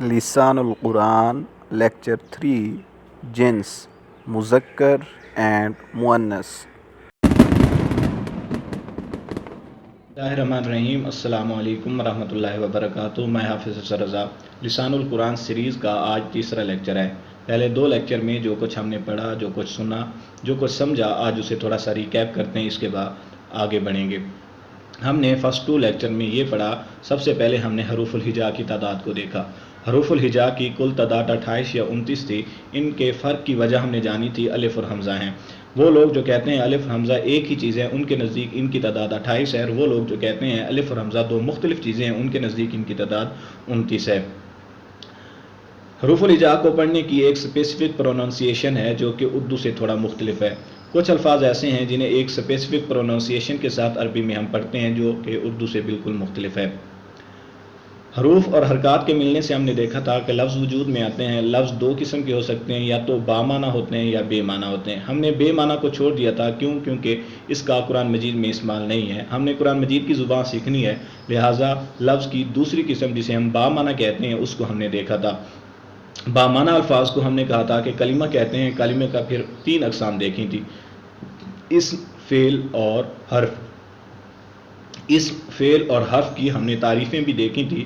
لسان القرآن لیکچر 3 جنس مذکر اینڈ مؤنث۔ بسم اللہ الرحمن الرحیم۔ السلام علیکم ورحمۃ اللہ وبرکاتہ۔ میں حافظ افسر رضا۔ لسان القرآن سیریز کا آج تیسرا لیکچر ہے۔ پہلے دو لیکچر میں جو کچھ ہم نے پڑھا، جو کچھ سنا، جو کچھ سمجھا، آج اسے تھوڑا سا ریکیپ کرتے ہیں، اس کے بعد آگے بڑھیں گے۔ ہم نے فرسٹ 2 لیکچر میں یہ پڑھا، سب سے پہلے ہم نے حروف الہجا کی تعداد کو دیکھا۔ حروف الہجا کی کل تعداد 28 یا 29 تھی۔ ان کے فرق کی وجہ ہم نے جانی تھی، الف اور حمزہ ہیں۔ وہ لوگ جو کہتے ہیں الف حمزہ ایک ہی چیز ہے، ان کے نزدیک ان کی تعداد 28 ہے، اور وہ لوگ جو کہتے ہیں الف اور حمزہ دو مختلف چیزیں ہیں، ان کے نزدیک ان کی تعداد 29 ہے۔ حروف الہجا کو پڑھنے کی ایک اسپیسیفک پروننسیشن ہے جو کہ اردو سے تھوڑا مختلف ہے۔ کچھ الفاظ ایسے ہیں جنہیں ایک اسپیسیفک پروننسیشن کے ساتھ عربی میں ہم پڑھتے ہیں جو کہ اردو سے بالکل مختلف ہے۔ حروف اور حرکات کے ملنے سے ہم نے دیکھا تھا کہ لفظ وجود میں آتے ہیں۔ لفظ دو قسم کے ہو سکتے ہیں، یا تو با معنی ہوتے ہیں یا بے معنی ہوتے ہیں۔ ہم نے بے معنی کو چھوڑ دیا تھا، کیونکہ اس کا قرآن مجید میں استعمال نہیں ہے۔ ہم نے قرآن مجید کی زبان سیکھنی ہے، لہٰذا لفظ کی دوسری قسم جسے ہم با معنی کہتے ہیں اس کو ہم نے دیکھا تھا۔ با معنی الفاظ کو ہم نے کہا تھا کہ کلمہ کہتے ہیں۔ کلمے کا پھر 3 اقسام دیکھی تھی، اسم، فعل اور حرف۔ اسم، فعل اور حرف کی ہم نے تعریفیں بھی دیکھی تھی۔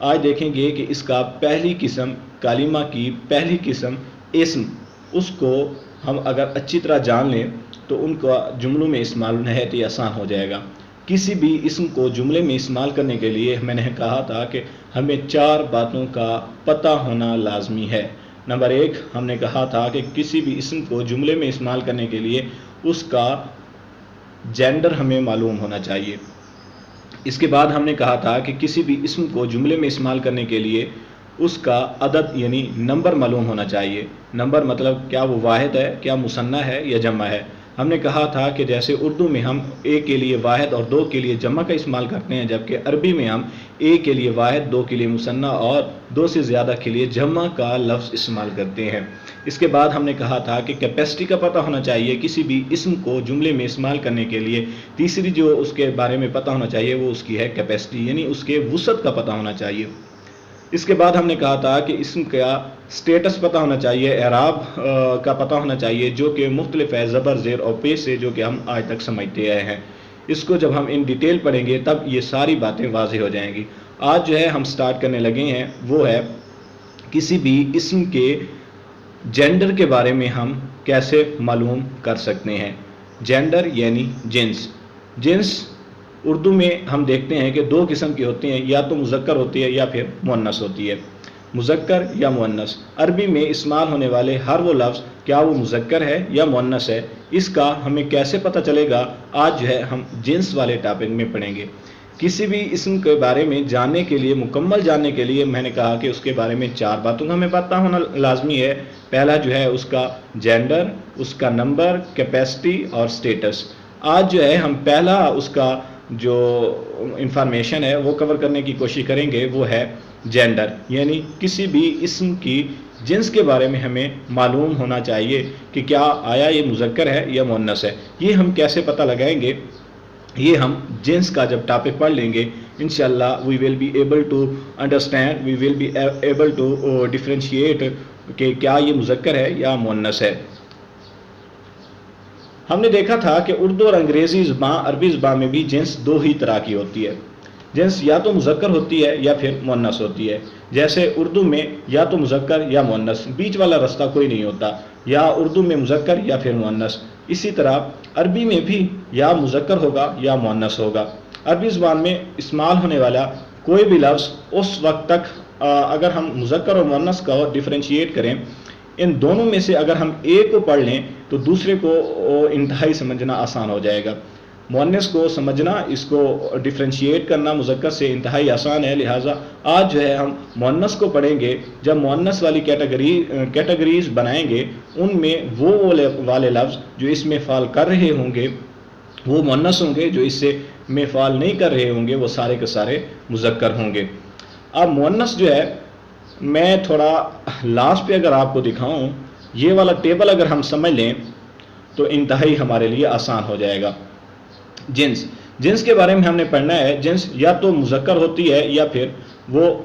آج دیکھیں گے کہ اس کا پہلی قسم، کلمہ کی پہلی قسم اسم، اس کو ہم اگر اچھی طرح جان لیں تو ان کا جملوں میں استعمال نہایت ہی آسان ہو جائے گا۔ کسی بھی اسم کو جملے میں استعمال کرنے کے لیے میں نے کہا تھا کہ ہمیں 4 باتوں کا پتہ ہونا لازمی ہے۔ نمبر 1، ہم نے کہا تھا کہ کسی بھی اسم کو جملے میں استعمال کرنے کے لیے اس کا جینڈر ہمیں معلوم ہونا چاہیے۔ اس کے بعد ہم نے کہا تھا کہ کسی بھی اسم کو جملے میں استعمال کرنے کے لیے اس کا عدد یعنی نمبر معلوم ہونا چاہیے۔ نمبر مطلب کیا وہ واحد ہے، کیا مثنیٰ ہے یا جمع ہے۔ ہم نے کہا تھا کہ جیسے اردو میں ہم 1 کے لیے واحد اور 2 کے لیے جمع کا استعمال کرتے ہیں، جبکہ عربی میں ہم 1 کے لیے واحد، 2 کے لیے مثنیٰ اور 2 سے زیادہ کے لیے جمع کا لفظ استعمال کرتے ہیں۔ اس کے بعد ہم نے کہا تھا کہ کیپیسٹی کا پتہ ہونا چاہیے کسی بھی اسم کو جملے میں استعمال کرنے کے لیے۔ تیسری جو اس کے بارے میں پتہ ہونا چاہیے وہ اس کی ہے کیپیسٹی، یعنی اس کے وسعت کا پتہ ہونا چاہیے۔ اس کے بعد ہم نے کہا تھا کہ اسم کا سٹیٹس پتہ ہونا چاہیے، اعراب کا پتہ ہونا چاہیے جو کہ مختلف ہے زبر، زیر اور پیش سے، جو کہ ہم آج تک سمجھتے آئے ہیں۔ اس کو جب ہم ان ڈیٹیل پڑھیں گے تب یہ ساری باتیں واضح ہو جائیں گی۔ آج جو ہے ہم سٹارٹ کرنے لگے ہیں وہ ہے کسی بھی اسم کے جینڈر کے بارے میں ہم کیسے معلوم کر سکتے ہیں۔ جینڈر یعنی جنس۔ جنس اردو میں ہم دیکھتے ہیں کہ 2 قسم کی ہوتی ہیں، یا تو مذکر ہوتی ہے یا پھر مؤنث ہوتی ہے۔ مذکر یا مؤنث، عربی میں استعمال ہونے والے ہر وہ لفظ کیا وہ مذکر ہے یا مؤنث ہے، اس کا ہمیں کیسے پتہ چلے گا، آج جو ہے ہم جنس والے ٹاپک میں پڑھیں گے۔ کسی بھی اسم کے بارے میں جاننے کے لیے، مکمل جاننے کے لیے میں نے کہا کہ اس کے بارے میں 4 باتوں کا ہمیں پتہ ہونا لازمی ہے۔ پہلا جو ہے اس کا جینڈر، اس کا نمبر، کیپیسٹی اور سٹیٹس۔ آج جو ہے ہم پہلا اس کا جو انفارمیشن ہے وہ کور کرنے کی کوشش کریں گے، وہ ہے جینڈر، یعنی کسی بھی اسم کی جنس کے بارے میں ہمیں معلوم ہونا چاہیے کہ کیا آیا یہ مذکر ہے یا مؤنث ہے۔ یہ ہم کیسے پتہ لگائیں گے، یہ ہم جنس کا جب ٹاپک پڑھ لیں گے انشاءاللہ we will be able to understand, we will be able to differentiate کہ کیا یہ مذکر ہے یا مؤنث ہے۔ ہم نے دیکھا تھا کہ اردو اور انگریزی زبان، عربی زبان میں بھی جنس 2 ہی طرح کی ہوتی ہے۔ جنس یا تو مذکر ہوتی ہے یا پھر مؤنث ہوتی ہے۔ جیسے اردو میں یا تو مذکر یا مؤنث، بیچ والا راستہ کوئی نہیں ہوتا، یا اردو میں مذکر یا پھر مؤنث۔ اسی طرح عربی میں بھی یا مذکر ہوگا یا مؤنث ہوگا۔ عربی زبان میں استعمال ہونے والا کوئی بھی لفظ اس وقت تک اگر ہم مذکر اور مؤنث کا ڈیفرینشیٹ کریں، ان دونوں میں سے اگر ہم ایک کو پڑھ لیں تو دوسرے کو انتہائی سمجھنا آسان ہو جائے گا۔ مؤنث کو سمجھنا، اس کو ڈیفرینشیٹ کرنا مذکر سے انتہائی آسان ہے، لہٰذا آج جو ہے ہم مؤنث کو پڑھیں گے۔ جب مؤنث والی کیٹیگریز بنائیں گے، ان میں وہ والے لفظ جو اس میں فعال کر رہے ہوں گے وہ مؤنث ہوں گے، جو اس سے میں فعال نہیں کر رہے ہوں گے وہ سارے کے سارے مذکر ہوں گے۔ اب مؤنث جو ہے میں تھوڑا لاسٹ پہ اگر آپ کو دکھاؤں، یہ والا ٹیبل اگر ہم سمجھ لیں تو انتہائی ہمارے لیے آسان ہو جائے گا۔ جنس کے بارے میں ہم نے پڑھنا ہے۔ جنس یا تو مذکر ہوتی ہے یا پھر وہ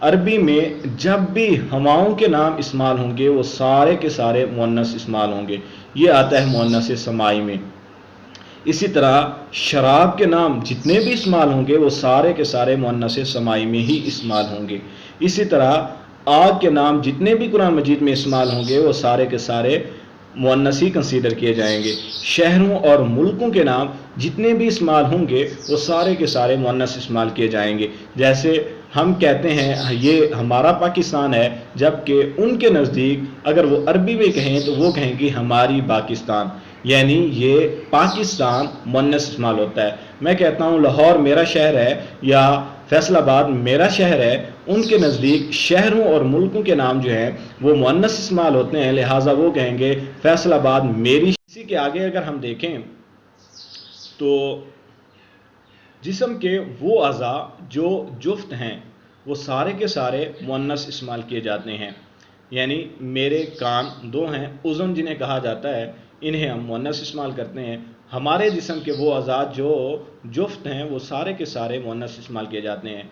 عربی میں جب بھی ہواؤں کے نام استعمال ہوں گے وہ سارے کے سارے مؤنث استعمال ہوں گے، یہ آتا ہے مؤنث سمائی میں۔ اسی طرح شراب کے نام جتنے بھی استعمال ہوں گے وہ سارے کے سارے مؤنث سمائی میں ہی استعمال ہوں گے۔ اسی طرح آگ کے نام جتنے بھی قرآن مجید میں استعمال ہوں گے وہ سارے کے سارے مؤنث ہی کنسیڈر کیے جائیں گے۔ شہروں اور ملکوں کے نام جتنے بھی استعمال ہوں گے وہ سارے کے سارے مؤنث استعمال کیے جائیں گے۔ جیسے ہم کہتے ہیں یہ ہمارا پاکستان ہے، جبکہ ان کے نزدیک اگر وہ عربی میں کہیں تو وہ کہیں گے ہماری پاکستان، یعنی یہ پاکستان مؤنث استعمال ہوتا ہے۔ میں کہتا ہوں لاہور میرا شہر ہے یا فیصل آباد میرا شہر ہے، ان کے نزدیک شہروں اور ملکوں کے نام جو ہیں وہ مؤنث استعمال ہوتے ہیں، لہٰذا وہ کہیں گے فیصل آباد میری۔ اسی کے آگے اگر ہم دیکھیں تو جسم کے وہ اعضاء جو جفت ہیں وہ سارے کے سارے مؤنث استعمال کیے جاتے ہیں، یعنی میرے کان دو ہیں، اذن جنہیں کہا جاتا ہے، انہیں ہم مؤنث استعمال کرتے ہیں۔ ہمارے جسم کے وہ اعضاء جو جفت ہیں وہ سارے کے سارے مؤنث استعمال کیے جاتے ہیں۔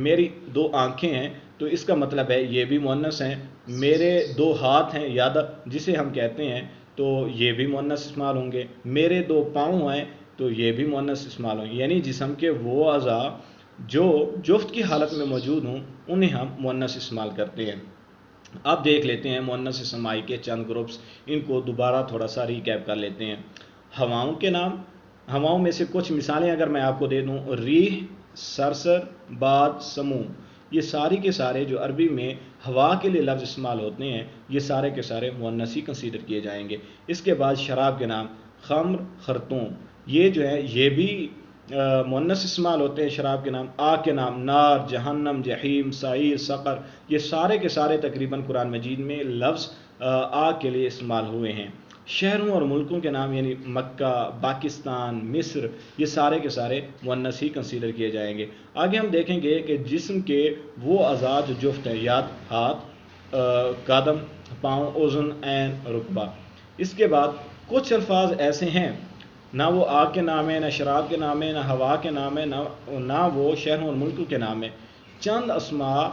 میری دو آنکھیں ہیں تو اس کا مطلب ہے یہ بھی مؤنث ہیں۔ میرے دو ہاتھ ہیں یاد جسے ہم کہتے ہیں تو یہ بھی مؤنث استعمال ہوں گے۔ میرے دو پاؤں ہیں تو یہ بھی مؤنث استعمال ہوں گے، یعنی جسم کے وہ اعضاء جو جفت کی حالت میں موجود ہوں انہیں ہم مؤنث استعمال کرتے ہیں۔ اب دیکھ لیتے ہیں مؤنث سمائی کے چند گروپس، ان کو دوبارہ تھوڑا سا ریکیپ کر لیتے ہیں۔ ہواؤں کے نام، ہواؤں میں سے کچھ مثالیں اگر میں آپ کو دے دوں، ریح، سرسر، باد، سمو، یہ ساری کے سارے جو عربی میں ہوا کے لیے لفظ استعمال ہوتے ہیں یہ سارے کے سارے مؤنث ہی کنسیڈر کیے جائیں گے۔ اس کے بعد شراب کے نام، خمر، خرطوم، یہ جو ہے یہ بھی مؤنث استعمال ہوتے ہیں شراب کے نام۔ آگ کے نام، نار، جہنم، جحیم، سعیر، سقر، یہ سارے کے سارے تقریباً قرآن مجید میں لفظ آگ کے لیے استعمال ہوئے ہیں۔ شہروں اور ملکوں کے نام یعنی مکہ، پاکستان، مصر، یہ سارے کے سارے مؤنث ہی کنسیڈر کیے جائیں گے۔ آگے ہم دیکھیں گے کہ جسم کے وہ اعضاء جو جفت ہیں، یاد، ہاتھ، قدم، پاؤں، اذن، عین، رکبہ۔ اس کے بعد کچھ الفاظ ایسے ہیں نہ وہ آگ کے نام ہے، نہ شراب کے نام ہے، نہ ہوا کے نام ہے، نہ وہ شہروں اور ملکوں کے نام ہے۔ چند اسماء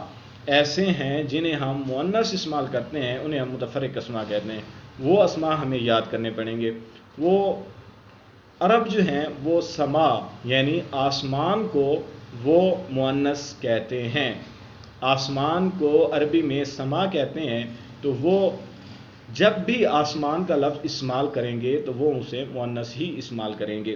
ایسے ہیں جنہیں ہم مؤنث استعمال کرتے ہیں، انہیں ہم متفرق اسماء کہتے ہیں۔ وہ اسماء ہمیں یاد کرنے پڑیں گے۔ وہ عرب جو ہیں وہ سما یعنی آسمان کو وہ مؤنث کہتے ہیں۔ آسمان کو عربی میں سما کہتے ہیں، تو وہ جب بھی آسمان کا لفظ استعمال کریں گے تو وہ اسے مؤنث ہی استعمال کریں گے۔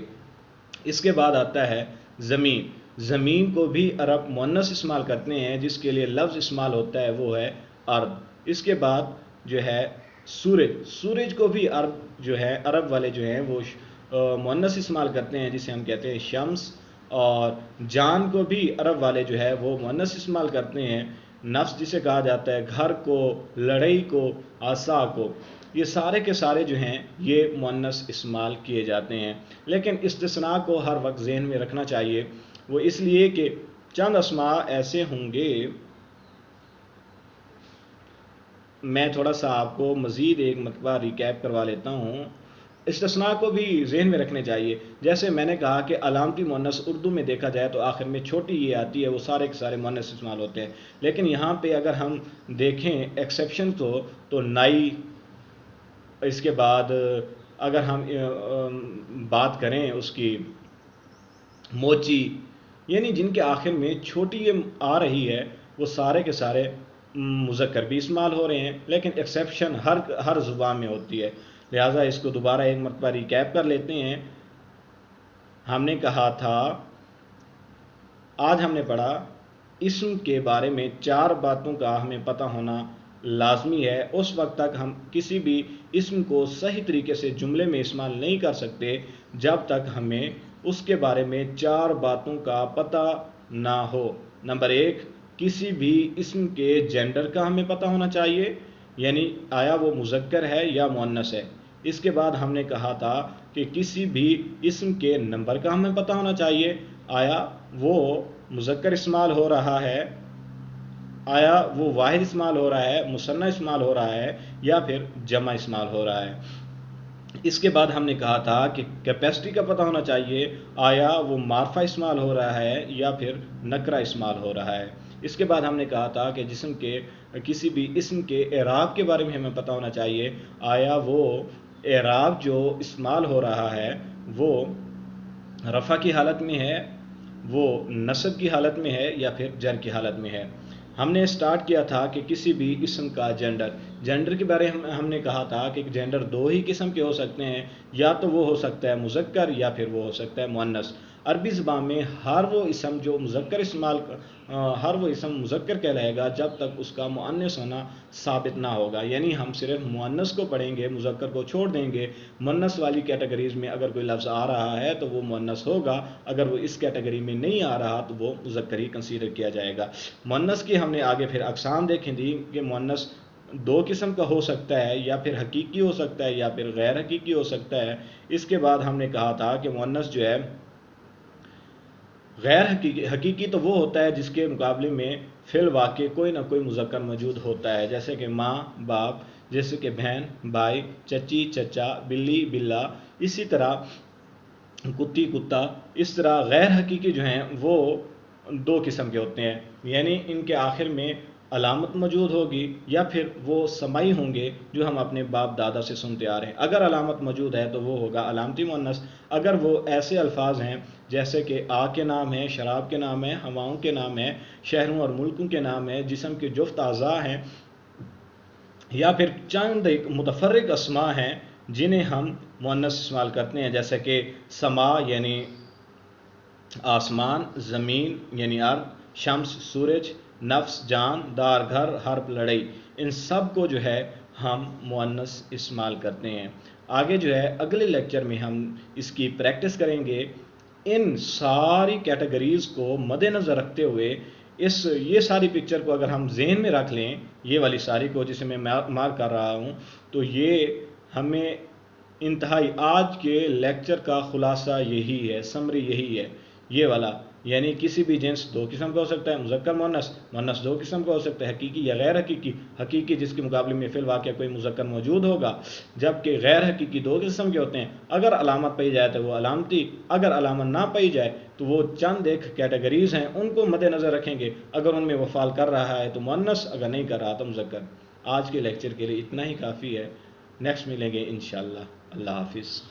اس کے بعد آتا ہے زمین۔ زمین کو بھی عرب مؤنث استعمال کرتے ہیں، جس کے لیے لفظ استعمال ہوتا ہے وہ ہے ارض۔ اس کے بعد جو ہے سورج، سورج کو بھی عرب والے جو ہیں وہ مؤنث استعمال کرتے ہیں، جسے ہم کہتے ہیں شمس۔ اور جان کو بھی عرب والے جو ہے وہ مؤنث استعمال کرتے ہیں، نفس جسے کہا جاتا ہے، گھر کو، لڑائی کو، عصا کو، یہ سارے کے سارے جو ہیں یہ مؤنث استعمال کیے جاتے ہیں۔ لیکن استثناء کو ہر وقت ذہن میں رکھنا چاہیے، وہ اس لیے کہ چند اسماء ایسے ہوں گے، میں تھوڑا سا آپ کو مزید ایک مرتبہ ریکیپ کروا لیتا ہوں۔ استثناء کو بھی ذہن میں رکھنے چاہیے، جیسے میں نے کہا کہ علامتی مؤنث اردو میں دیکھا جائے تو آخر میں چھوٹی یہ آتی ہے، وہ سارے کے سارے مؤنث استعمال ہوتے ہیں۔ لیکن یہاں پہ اگر ہم دیکھیں ایکسیپشن تو نائی، اس کے بعد اگر ہم بات کریں اس کی موچی، یعنی جن کے آخر میں چھوٹی یہ آ رہی ہے وہ سارے کے سارے مذکر بھی استعمال ہو رہے ہیں، لیکن ایکسیپشن ہر زبان میں ہوتی ہے۔ لہٰذا اس کو دوبارہ ایک مرتبہ ریکیپ کر لیتے ہیں۔ ہم نے کہا تھا، آج ہم نے پڑھا اسم کے بارے میں 4 باتوں کا ہمیں پتہ ہونا لازمی ہے۔ اس وقت تک ہم کسی بھی اسم کو صحیح طریقے سے جملے میں استعمال نہیں کر سکتے جب تک ہمیں اس کے بارے میں 4 باتوں کا پتہ نہ ہو۔ نمبر 1، کسی بھی اسم کے جینڈر کا ہمیں پتہ ہونا چاہیے، یعنی آیا وہ مذکر ہے یا مؤنث ہے۔ اس کے بعد ہم نے کہا تھا کہ کسی بھی اسم کے نمبر کا ہمیں پتہ ہونا چاہیے، آیا وہ مذکر استعمال ہو رہا ہے، آیا وہ واحد استعمال ہو رہا ہے، مثنیٰ استعمال ہو رہا ہے، یا پھر جمع استعمال ہو رہا ہے۔ اس کے بعد ہم نے کہا تھا کہ کیپیسٹی کا پتہ ہونا چاہیے، آیا وہ معرفہ استعمال ہو رہا ہے یا پھر نکرہ استعمال ہو رہا ہے۔ اس کے بعد ہم نے کہا تھا کہ جسم کے کسی بھی اسم کے اعراب کے بارے میں ہمیں پتہ ہونا چاہیے، آیا وہ اعراب جو استعمال ہو رہا ہے وہ رفع کی حالت میں ہے، وہ نصب کی حالت میں ہے، یا پھر جر کی حالت میں ہے۔ ہم نے سٹارٹ کیا تھا کہ کسی بھی اسم کا جینڈر کے بارے ہم نے کہا تھا کہ جینڈر دو ہی قسم کے ہو سکتے ہیں، یا تو وہ ہو سکتا ہے مذکر یا پھر وہ ہو سکتا ہے مؤنث۔ عربی زبان میں ہر وہ اسم مذکر کہلائے گا جب تک اس کا مؤنث ہونا ثابت نہ ہوگا، یعنی ہم صرف مؤنث کو پڑھیں گے، مذکر کو چھوڑ دیں گے۔ مؤنث والی کیٹیگریز میں اگر کوئی لفظ آ رہا ہے تو وہ مؤنث ہوگا، اگر وہ اس کیٹیگری میں نہیں آ رہا تو وہ مذکر ہی کنسیڈر کیا جائے گا۔ مؤنث کی ہم نے آگے پھر اقسام دیکھی تھی کہ مؤنث دو قسم کا ہو سکتا ہے، یا پھر حقیقی ہو سکتا ہے یا پھر غیر حقیقی ہو سکتا ہے۔ اس کے بعد ہم نے کہا تھا کہ مؤنث جو ہے غیر حقیقی تو وہ ہوتا ہے جس کے مقابلے میں فی الواقع کوئی نہ کوئی مذکر موجود ہوتا ہے، جیسے کہ ماں باپ، جیسے کہ بہن بھائی، چچی چچا، بلی بلا، اسی طرح کتی کتا۔ اس طرح غیر حقیقی جو ہیں وہ دو قسم کے ہوتے ہیں، یعنی ان کے آخر میں علامت موجود ہوگی یا پھر وہ سمائی ہوں گے جو ہم اپنے باپ دادا سے سنتے آ رہے ہیں۔ اگر علامت موجود ہے تو وہ ہوگا علامتی مؤنث۔ اگر وہ ایسے الفاظ ہیں جیسے کہ آگ کے نام ہے، شراب کے نام ہے، ہواؤں کے نام ہے، شہروں اور ملکوں کے نام ہے، جسم کے جفت اعضاء ہیں، یا پھر چند ایک متفرق اسماء ہیں جنہیں ہم مؤنث استعمال کرتے ہیں، جیسے کہ سما یعنی آسمان، زمین یعنی ارض، شمس سورج، نفس جان، دار گھر، حرب لڑائی، ان سب کو جو ہے ہم مؤنث استعمال کرتے ہیں۔ آگے جو ہے اگلے لیکچر میں ہم اس کی پریکٹس کریں گے۔ ان ساری کیٹیگریز کو مد نظر رکھتے ہوئے یہ ساری پکچر کو اگر ہم ذہن میں رکھ لیں، یہ والی ساری کو جسے میں مارک کر رہا ہوں، تو یہ ہمیں انتہائی آج کے لیکچر کا خلاصہ یہی ہے، سمری یہی ہے، یہ والا، یعنی کسی بھی جنس دو قسم کا ہو سکتا ہے، مذکر مؤنث، مؤنث دو قسم کا ہو سکتا ہے، حقیقی یا غیر حقیقی، حقیقی جس کے مقابلے میں فی الواقع کوئی مذکر موجود ہوگا، جبکہ غیر حقیقی دو قسم کے ہوتے ہیں۔ اگر علامت پائی جائے تو وہ علامتی، اگر علامت نہ پائی جائے تو وہ چند ایک کیٹیگریز ہیں، ان کو مد نظر رکھیں گے، اگر ان میں وہ فال کر رہا ہے تو مؤنث، اگر نہیں کر رہا تو مذکر۔ آج کے لیکچر کے لیے اتنا ہی کافی ہے، نیکسٹ ملیں گے انشاءاللہ۔ اللہ حافظ۔